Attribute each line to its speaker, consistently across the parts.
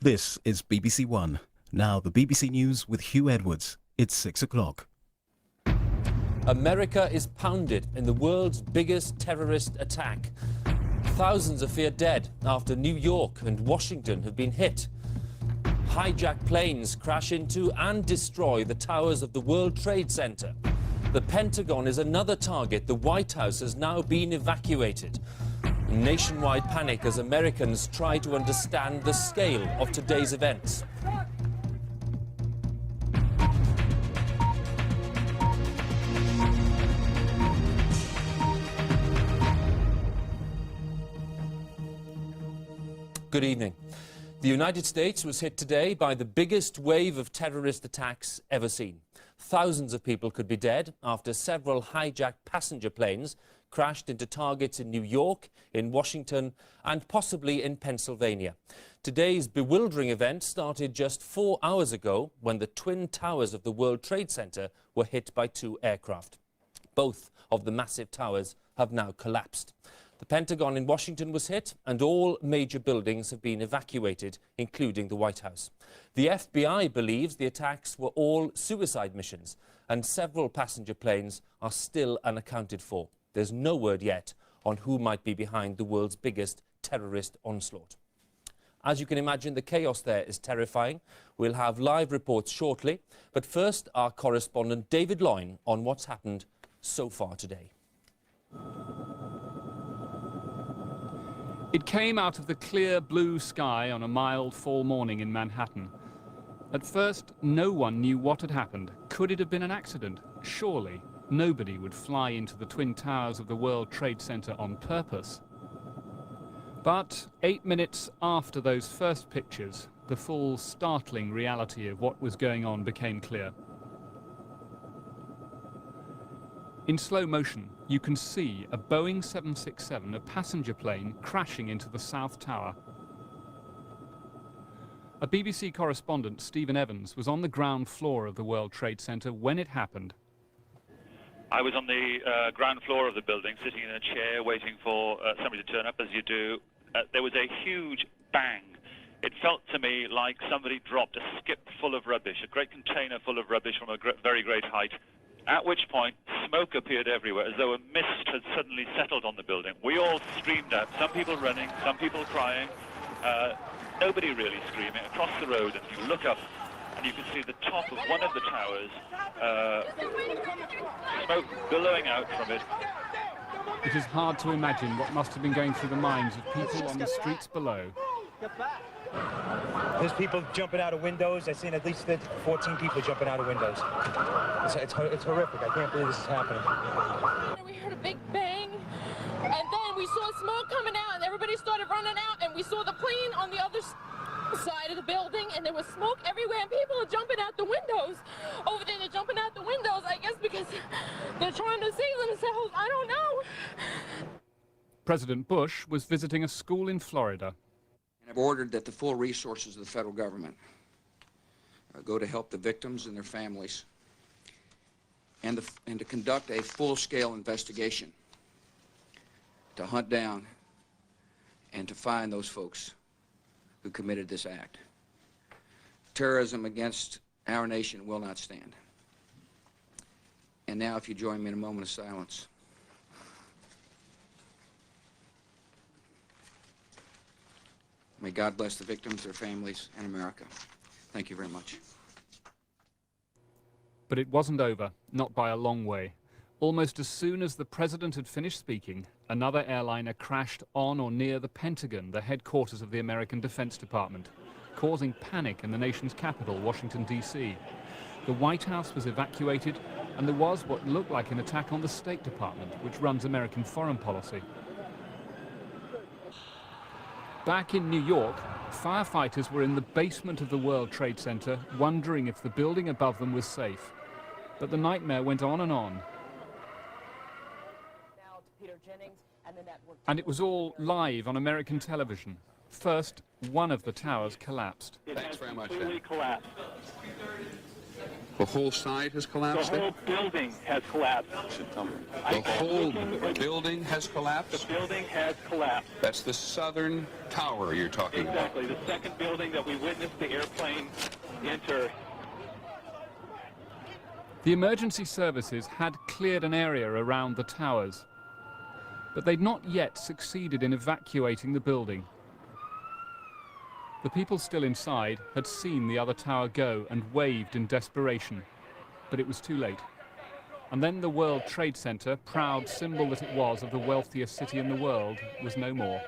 Speaker 1: This is BBC One. Now the BBC News with Hugh Edwards. It's 6 o'clock.
Speaker 2: America is pounded in the world's biggest terrorist attack. Thousands are feared dead after New York and Washington have been hit. Hijacked planes crash into and destroy the towers of the World Trade Center. The Pentagon is another target. The White House has now been evacuated. Nationwide panic as Americans try to understand the scale of today's events. Good evening. The United States was hit today by the biggest wave of terrorist attacks ever seen. Thousands of people could be dead after several hijacked passenger planes crashed into targets in New York, in Washington, and possibly in Pennsylvania. Today's bewildering event started just 4 hours ago when the twin towers of the World Trade Center were hit by 2 aircraft. Both of the massive towers have now collapsed. The Pentagon in Washington was hit, and all major buildings have been evacuated, including the White House. The FBI believes the attacks were all suicide missions, and several passenger planes are still unaccounted for. There's no word yet on who might be behind the world's biggest terrorist onslaught. As you can imagine, the chaos there is terrifying. We'll have live reports shortly, but first our correspondent David Loyne on what's happened so far today.
Speaker 3: It came out of the clear blue sky on a mild fall morning in Manhattan. At first, no one knew what had happened. Could it have been an accident? Surely nobody would fly into the twin towers of the World Trade Center on purpose. But 8 minutes after those first pictures, the full startling reality of what was going on became clear. In slow motion, you can see a Boeing 767, a passenger plane, crashing into the South Tower. A BBC correspondent, Stephen Evans, was on the ground floor of the World Trade Center when it happened.
Speaker 4: I was on the ground floor of the building, sitting in a chair, waiting for somebody to turn up, as you do. There was a huge bang. It felt to me like somebody dropped a skip full of rubbish, a great container full of rubbish from a very great height, at which point smoke appeared everywhere, as though a mist had suddenly settled on the building. We all screamed out, some people running, some people crying, nobody really screaming. Across the road, and you look up, and you can see the top of one of the towers, smoke billowing out from it.
Speaker 3: It is hard to imagine what must have been going through the minds of people on the streets below.
Speaker 5: There's people jumping out of windows. I've seen at least 14 people jumping out of windows. It's horrific. I can't believe this is happening.
Speaker 6: We heard a big bang, and then we saw smoke coming out, and everybody started running out, and we saw the plane on the other side of the building, and there was smoke everywhere, and people are jumping out the windows. Over there, they're jumping out the windows, I guess because they're trying to save themselves. I don't know.
Speaker 3: President Bush was visiting a school in Florida.
Speaker 7: I've ordered that the full resources of the federal government go to help the victims and their families, and to conduct a full-scale investigation to hunt down and to find those folks who committed this act. Terrorism against our nation will not stand. And now, if you join me in a moment of silence. May God bless the victims, their families, and America. Thank you very much.
Speaker 3: But it wasn't over, not by a long way. Almost as soon as the president had finished speaking, another airliner crashed on or near the Pentagon, the headquarters of the American Defense Department, causing panic in the nation's capital, Washington, D.C. The White House was evacuated, and there was what looked like an attack on the State Department, which runs American foreign policy. Back in New York, firefighters were in the basement of the World Trade Center, wondering if the building above them was safe. But the nightmare went on and on. And it was all live on American television. First, one of the towers collapsed.
Speaker 4: Thanks very much. Completely collapsed.
Speaker 8: The whole side has collapsed?
Speaker 9: The whole building has collapsed.
Speaker 8: The whole building has collapsed?
Speaker 9: The building has collapsed.
Speaker 8: That's the southern tower you're talking about.
Speaker 9: Exactly. The second building that we witnessed the airplane enter.
Speaker 3: The emergency services had cleared an area around the towers, but they'd not yet succeeded in evacuating the building. The people still inside had seen the other tower go and waved in desperation, but it was too late. And then the World Trade Center, proud symbol that it was of the wealthiest city in the world, was no more.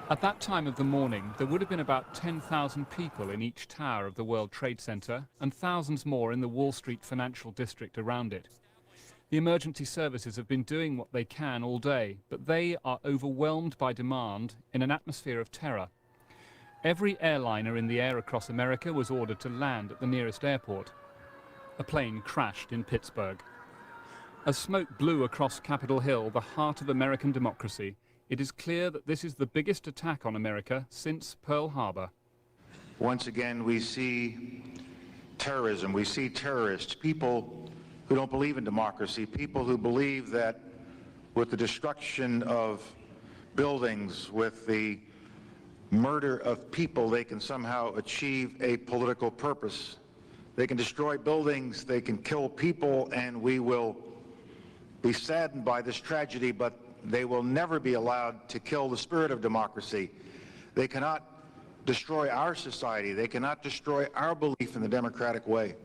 Speaker 3: At that time of the morning, there would have been about 10,000 people in each tower of the World Trade Center and thousands more in the Wall Street financial district around it. The emergency services have been doing what they can all day, but they are overwhelmed by demand in an atmosphere of terror. Every airliner in the air across America was ordered to land at the nearest airport. A plane crashed in Pittsburgh. As smoke blew across Capitol Hill, the heart of American democracy, it is clear that this is the biggest attack on America since Pearl Harbor.
Speaker 10: Once again, we see terrorism. We see terrorists, people who don't believe in democracy, people who believe that with the destruction of buildings, with the murder of people, they can somehow achieve a political purpose. They can destroy buildings, they can kill people, and we will be saddened by this tragedy, but they will never be allowed to kill the spirit of democracy. They cannot destroy our society. They cannot destroy our belief in the democratic way.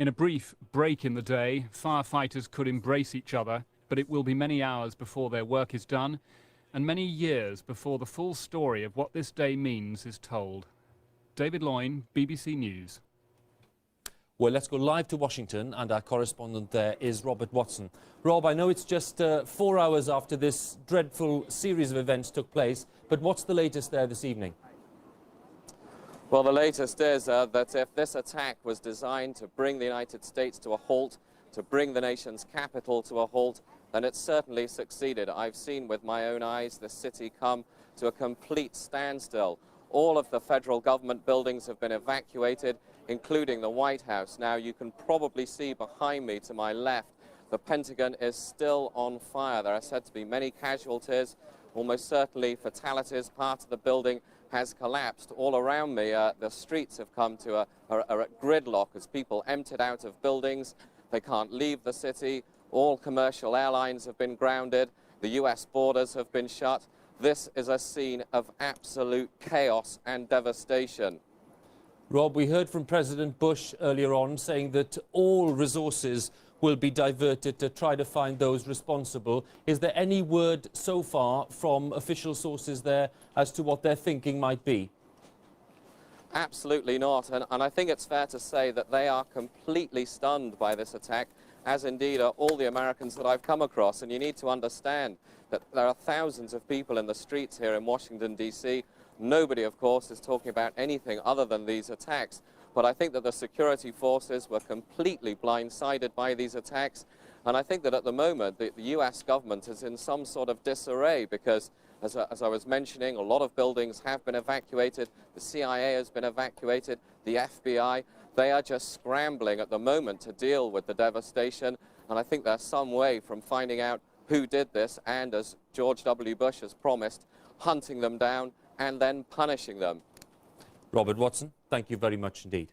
Speaker 3: In a brief break in the day, firefighters could embrace each other, but it will be many hours before their work is done, and many years before the full story of what this day means is told. David Loyne, BBC News.
Speaker 2: Well, let's go live to Washington, and our correspondent there is Robert Watson. Rob, I know it's just 4 hours after this dreadful series of events took place, but what's the latest there this evening?
Speaker 11: Well, the latest is that if this attack was designed to bring the United States to a halt, to bring the nation's capital to a halt, then it certainly succeeded. I've seen with my own eyes the city come to a complete standstill. All of the federal government buildings have been evacuated, including the White House. Now, you can probably see behind me to my left, the Pentagon is still on fire. There are said to be many casualties, almost certainly fatalities. Part of the building has collapsed. All around me, the streets have come to a gridlock as people emptied out of buildings. They can't leave the city. All commercial airlines have been grounded. The US borders have been shut. This is a scene of absolute chaos and devastation.
Speaker 2: Rob, we heard from President Bush earlier on saying that all resources will be diverted to try to find those responsible. Is there any word so far from official sources there as to what their thinking might be?
Speaker 11: Absolutely not, and I think it's fair to say that they are completely stunned by this attack, as indeed are all the Americans that I've come across. And you need to understand that there are thousands of people in the streets here in Washington, D.C. Nobody, of course, is talking about anything other than these attacks. But I think that the security forces were completely blindsided by these attacks. And I think that at the moment, the U.S. government is in some sort of disarray because, as I was mentioning, a lot of buildings have been evacuated. The CIA has been evacuated. The FBI, they are just scrambling at the moment to deal with the devastation. And I think there's some way from finding out who did this and, as George W. Bush has promised, hunting them down and then punishing them.
Speaker 2: Robert Watson, thank you very much indeed.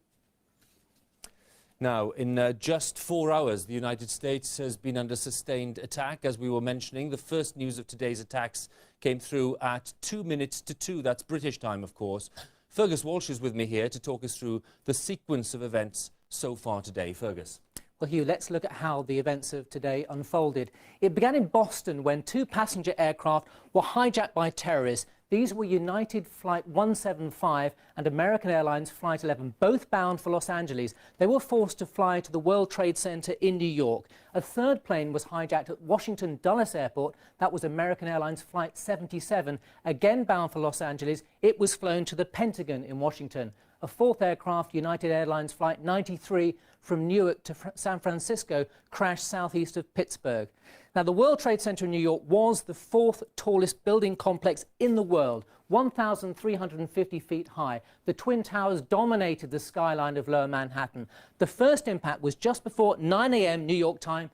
Speaker 2: Now, in just 4 hours, the United States has been under sustained attack. As we were mentioning, the first news of today's attacks came through at 2 minutes to 2. That's British time, of course. Fergus Walsh is with me here to talk us through the sequence of events so far today. Fergus.
Speaker 12: Well, Hugh, let's look at how the events of today unfolded. It began in Boston when 2 passenger aircraft were hijacked by terrorists. These were United Flight 175 and American Airlines Flight 11, both bound for Los Angeles. They were forced to fly to the World Trade Center in New York. A third plane was hijacked at Washington Dulles Airport. That was American Airlines Flight 77, again bound for Los Angeles. It was flown to the Pentagon in Washington. a fourth aircraft, United Airlines Flight 93 from Newark to San Francisco, crashed southeast of Pittsburgh. Now, the World Trade Center in New York was the fourth tallest building complex in the world, 1,350 feet high. The Twin Towers dominated the skyline of lower Manhattan. The first impact was just before 9 a.m. New York time,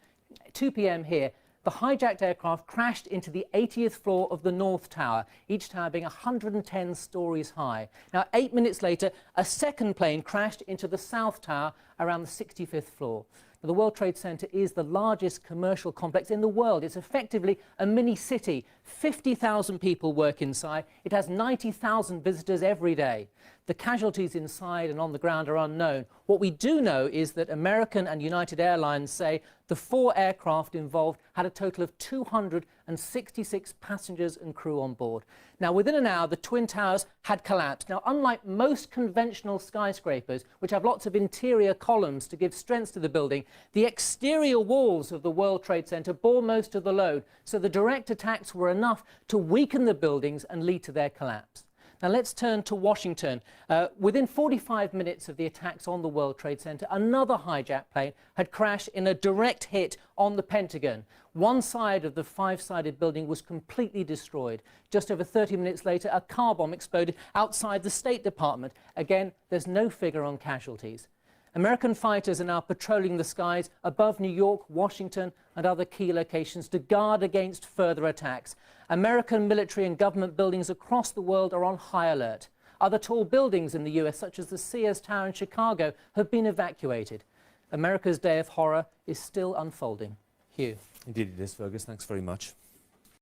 Speaker 12: 2 p.m. here. The hijacked aircraft crashed into the 80th floor of the North Tower, each tower being 110 stories high. Now, 8 minutes later, a second plane crashed into the South Tower around the 65th floor. Now, the World Trade Center is the largest commercial complex in the world. It's effectively a mini city. 50,000 people work inside. It has 90,000 visitors every day. The casualties inside and on the ground are unknown. What we do know is that American and United Airlines say the 4 aircraft involved had a total of 266 passengers and crew on board. Now, within an hour, the Twin Towers had collapsed. Now, unlike most conventional skyscrapers, which have lots of interior columns to give strength to the building, the exterior walls of the World Trade Center bore most of the load, so the direct attacks were enough to weaken the buildings and lead to their collapse. Now, let's turn to Washington. Within 45 minutes of the attacks on the World Trade Center, another hijacked plane had crashed in a direct hit on the Pentagon. One side of the 5-sided building was completely destroyed. Just over 30 minutes later, a car bomb exploded outside the State Department. Again, there's no figure on casualties. American fighters are now patrolling the skies above New York, Washington and other key locations to guard against further attacks. American military and government buildings across the world are on high alert. Other tall buildings in the US, such as the Sears Tower in Chicago, have been evacuated. America's day of horror is still unfolding. Hugh.
Speaker 2: Indeed it is, Fergus. Thanks very much.